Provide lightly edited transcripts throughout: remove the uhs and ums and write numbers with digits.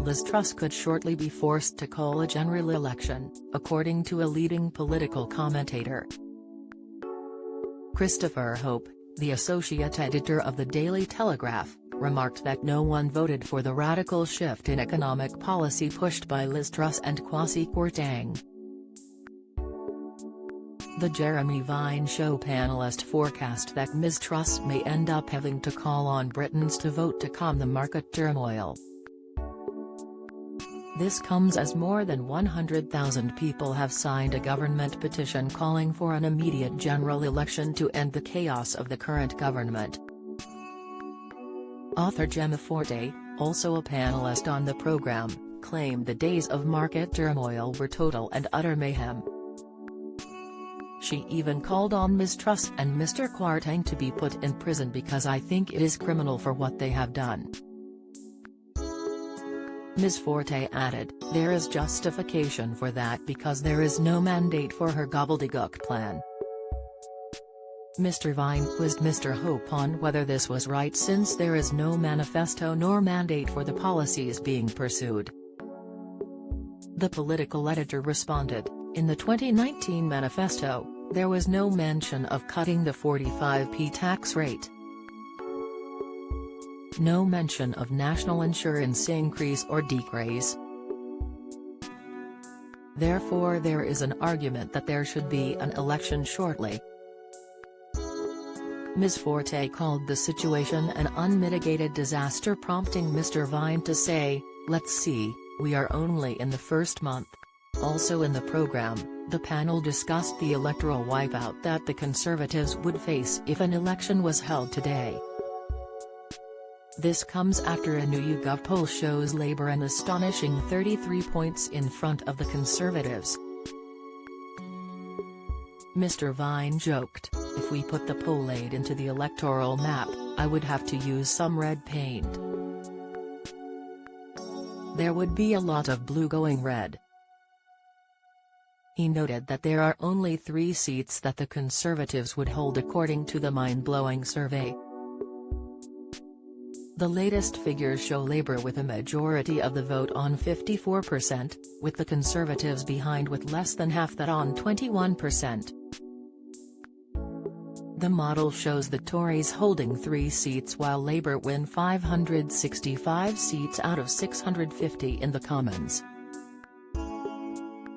Liz Truss could shortly be forced to call a general election, according to a leading political commentator. Christopher Hope, the associate editor of the Daily Telegraph, remarked that no one voted for the radical shift in economic policy pushed by Liz Truss and Kwasi Kwarteng. The Jeremy Vine Show panellist forecast that Ms. Truss may end up having to call on Britons to vote to calm the market turmoil. This comes as more than 100,000 people have signed a government petition calling for an immediate general election to end the chaos of the current government. Author Gemma Forte, also a panelist on the program, claimed the days of market turmoil were total and utter mayhem. She even called on Ms. Truss and Mr. Kwarteng to be put in prison because I think it is criminal for what they have done. Ms. Forte added, there is justification for that because there is no mandate for her gobbledygook plan. Mr. Vine quizzed Mr. Hope on whether this was right since there is no manifesto nor mandate for the policies being pursued. The political editor responded, in the 2019 manifesto, there was no mention of cutting the 45p tax rate. No mention of national insurance increase or decrease. Therefore there is an argument that there should be an election shortly. Ms. Forte called the situation an unmitigated disaster, prompting Mr. Vine to say, let's see, we are only in the first month. Also in the program, the panel discussed the electoral wipeout that the Conservatives would face if an election was held today. This comes after a new YouGov poll shows Labour an astonishing 33 points in front of the Conservatives. Mr. Vine joked, if we put the poll aid into the electoral map, I would have to use some red paint. There would be a lot of blue going red. He noted that there are only 3 seats that the Conservatives would hold according to the mind-blowing survey. The latest figures show Labour with a majority of the vote on 54%, with the Conservatives behind with less than half that on 21%. The model shows the Tories holding 3 seats while Labour win 565 seats out of 650 in the Commons.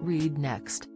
Read next.